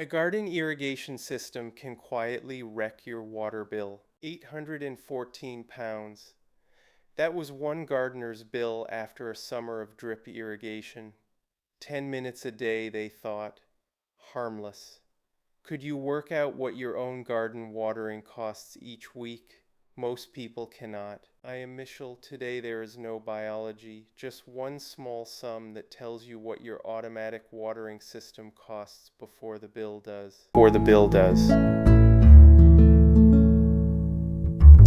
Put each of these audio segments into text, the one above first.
A garden irrigation system can quietly wreck your water bill. 814 pounds. That was one gardener's bill after a summer of drip irrigation. 10 minutes a day, they thought. Harmless. Could you work out what your own garden watering costs each week? Most people cannot. I am Michel. Today there is no biology, just one small sum that tells you what your automatic watering system costs before the bill does.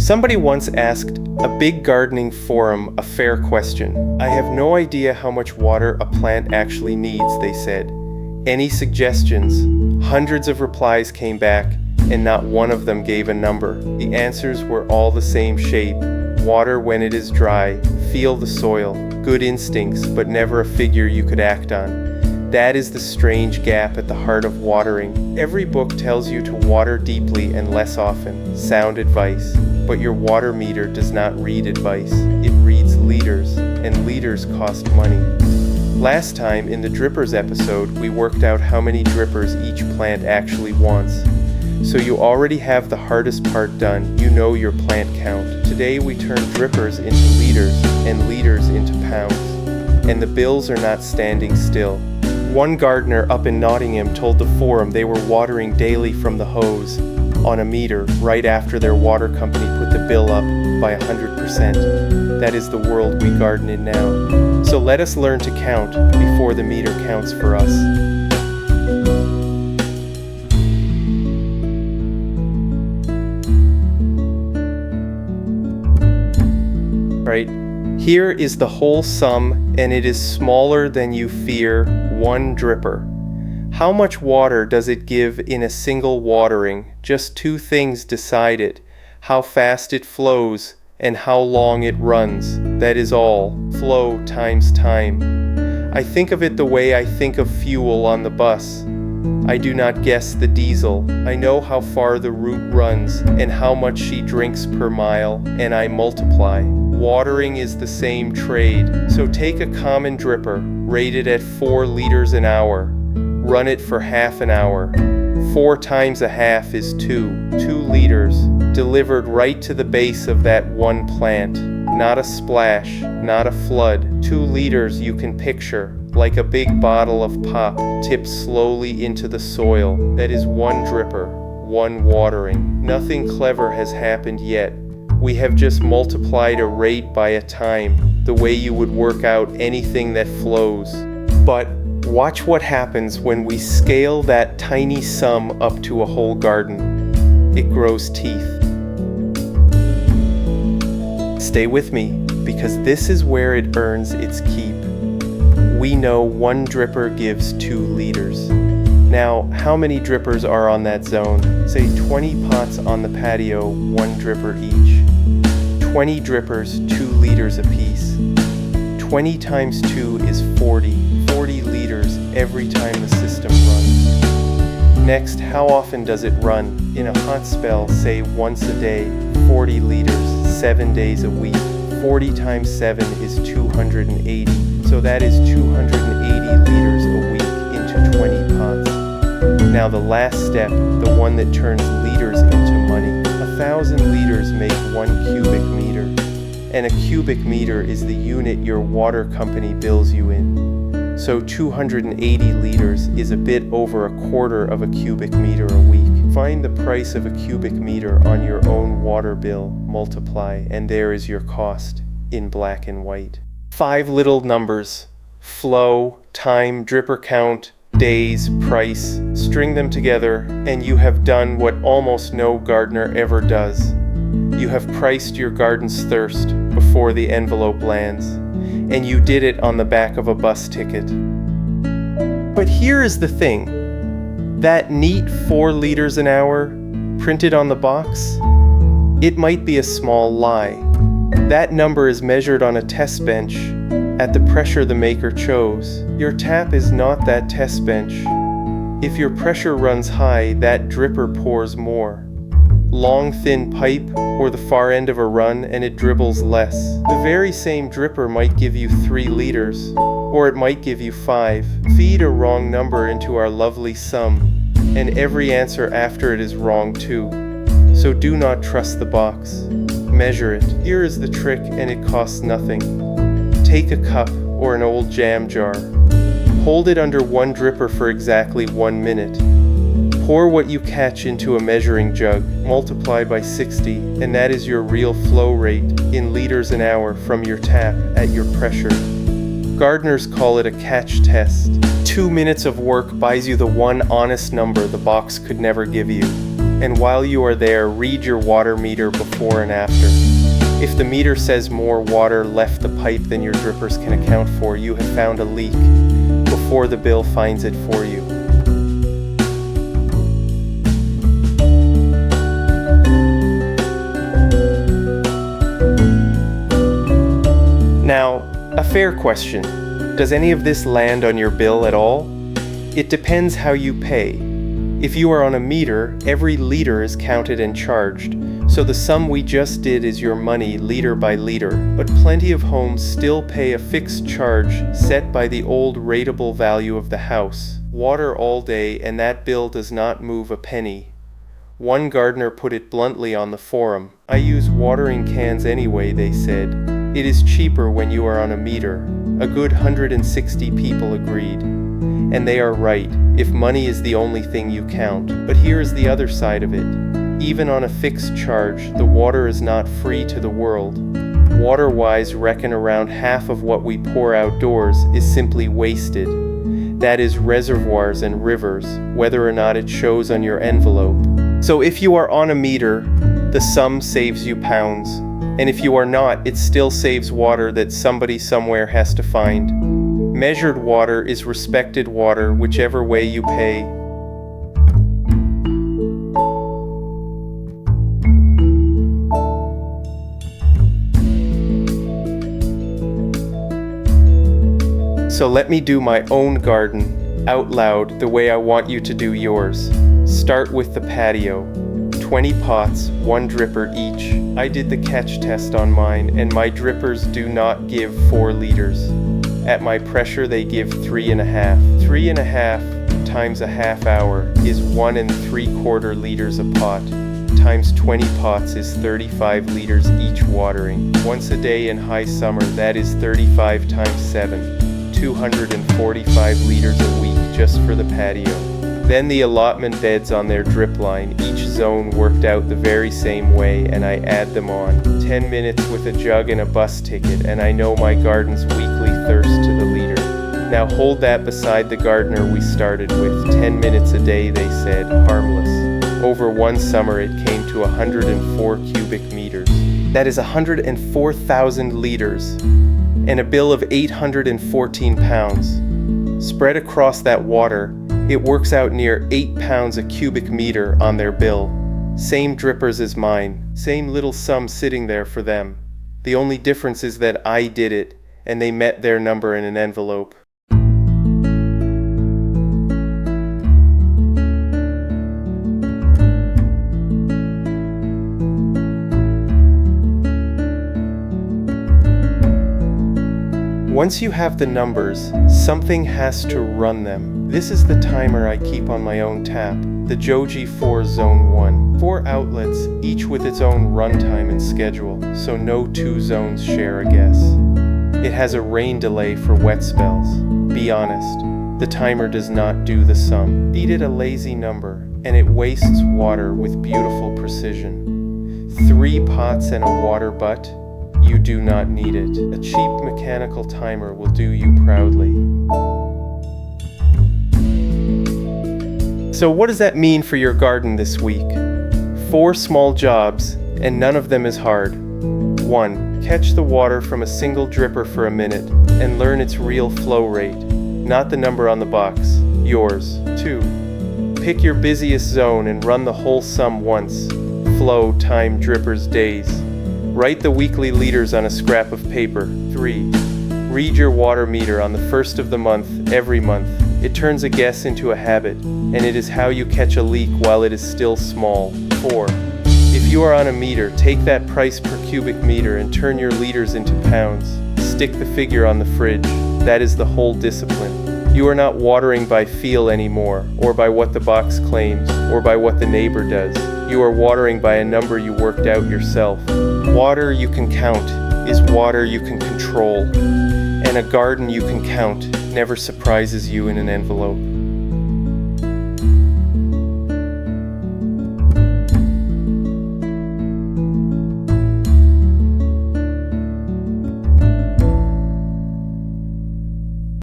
Somebody once asked a big gardening forum a fair question. I have no idea how much water a plant actually needs, they said. Any suggestions? Hundreds of replies came back, and not one of them gave a number. The answers were all the same shape. Water when it is dry, feel the soil, good instincts, but never a figure you could act on. That is the strange gap at the heart of watering. Every book tells you to water deeply and less often, sound advice, but your water meter does not read advice. It reads liters, and liters cost money. Last time, in the drippers episode, we worked out how many drippers each plant actually wants. So you already have the hardest part done. You know your plant count. Today we turn drippers into liters and liters into pounds. And the bills are not standing still. One gardener up in Nottingham told the forum they were watering daily from the hose on a meter right after their water company put the bill up by 100%. That is the world we garden in now. So let us learn to count before the meter counts for us. Right? Here is the whole sum, and it is smaller than you fear. One dripper. How much water does it give in a single watering? Just two things decide it: how fast it flows and how long it runs. That is all. Flow times time. I think of it the way I think of fuel on the bus. I do not guess the diesel. I know how far the route runs and how much she drinks per mile, and I multiply. Watering is the same trade. So take a common dripper, rate it at 4 liters an hour. Run it for half an hour. 4 times a half is 2 liters, delivered right to the base of that one plant. Not a splash, not a flood. 2 liters you can picture, like a big bottle of pop, tipped slowly into the soil. That is one dripper, one watering. Nothing clever has happened yet. We have just multiplied a rate by a time, the way you would work out anything that flows. But watch what happens when we scale that tiny sum up to a whole garden. It grows teeth. Stay with me, because this is where it earns its keep. We know one dripper gives 2 liters. Now, how many drippers are on that zone? Say 20 pots on the patio, 1 dripper each. 20 drippers, 2 liters apiece. 20 times 2 is 40. 40 liters every time the system runs. Next, how often does it run? In a hot spell, say once a day, 40 liters, 7 days a week. 40 times 7 is 280. So that is 280 liters a week into 20 pots. Now the last step, the one that turns liters into money. 1,000 liters make 1 cubic meter. And a cubic meter is the unit your water company bills you in. So 280 liters is a bit over a quarter of a cubic meter a week. Find the price of a cubic meter on your own water bill, multiply, and there is your cost in black and white. 5 little numbers: flow, time, dripper count, days, price. String them together, and you have done what almost no gardener ever does. You have priced your garden's thirst before the envelope lands, and you did it on the back of a bus ticket. But here is the thing. That neat 4 liters an hour printed on the box, it might be a small lie. That number is measured on a test bench at the pressure the maker chose. Your tap is not that test bench. If your pressure runs high, that dripper pours more. Long thin pipe or the far end of a run and it dribbles less. The very same dripper might give you 3 liters, or it might give you 5. Feed a wrong number into our lovely sum, and every answer after it is wrong too. So do not trust the box. Measure it. Here is the trick, and it costs nothing. Take a cup or an old jam jar. Hold it under one dripper for exactly 1 minute. Pour what you catch into a measuring jug, multiply by 60, and that is your real flow rate in liters an hour from your tap at your pressure. Gardeners call it a catch test. 2 minutes of work buys you the one honest number the box could never give you. And while you are there, read your water meter before and after. If the meter says more water left the pipe than your drippers can account for, you have found a leak before the bill finds it for you. Now, a fair question. Does any of this land on your bill at all? It depends how you pay. If you are on a meter, every liter is counted and charged, so the sum we just did is your money liter by liter, but plenty of homes still pay a fixed charge set by the old rateable value of the house. Water all day, and that bill does not move a penny. One gardener put it bluntly on the forum. "I use watering cans anyway," they said. "It is cheaper when you are on a meter." A good 160 people agreed. And they are right, if money is the only thing you count. But here is the other side of it. Even on a fixed charge, the water is not free to the world. Water-wise, reckon around half of what we pour outdoors is simply wasted. That is reservoirs and rivers, whether or not it shows on your envelope. So if you are on a meter, the sum saves you pounds. And if you are not, it still saves water that somebody somewhere has to find. Measured water is respected water, whichever way you pay. So let me do my own garden, out loud, the way I want you to do yours. Start with the patio. 20 pots, 1 dripper each. I did the catch test on mine, and my drippers do not give 4 liters. At my pressure they give 3.5. 3.5 times a half hour is 1 3/4 liters a pot. Times 20 pots is 35 liters each watering. Once a day in high summer, that is 35 times 7. 245 liters a week just for the patio. Then the allotment beds on their drip line, each zone worked out the very same way, and I add them on. 10 minutes with a jug and a bus ticket, and I know my garden's weekly thirst to the liter. Now hold that beside the gardener we started with. 10 minutes a day, they said, harmless. Over one summer it came to 104 cubic meters. That is 104,000 liters, and a bill of 814 pounds. Spread across that water, it works out near 8 pounds a cubic meter on their bill. Same drippers as mine, same little sum sitting there for them. The only difference is that I did it, and they met their number in an envelope. Once you have the numbers, something has to run them. This is the timer I keep on my own tap, the Johgee 4 Zone 1. 4 outlets, each with its own runtime and schedule, so no 2 zones share a guess. It has a rain delay for wet spells. Be honest, the timer does not do the sum. Feed it a lazy number, and it wastes water with beautiful precision. 3 pots and a water butt? You do not need it. A cheap mechanical timer will do you proudly. So what does that mean for your garden this week? 4 small jobs, and none of them is hard. 1. Catch the water from a single dripper for a minute, and learn its real flow rate, not the number on the box, yours. 2. Pick your busiest zone and run the whole sum once. Flow, time, drippers, days. Write the weekly liters on a scrap of paper. 3. Read your water meter on the first of the month, every month. It turns a guess into a habit, and it is how you catch a leak while it is still small. 4. If you are on a meter, take that price per cubic meter and turn your liters into pounds. Stick the figure on the fridge. That is the whole discipline. You are not watering by feel anymore, or by what the box claims, or by what the neighbor does. You are watering by a number you worked out yourself. Water you can count is water you can control, and a garden you can count never surprises you in an envelope.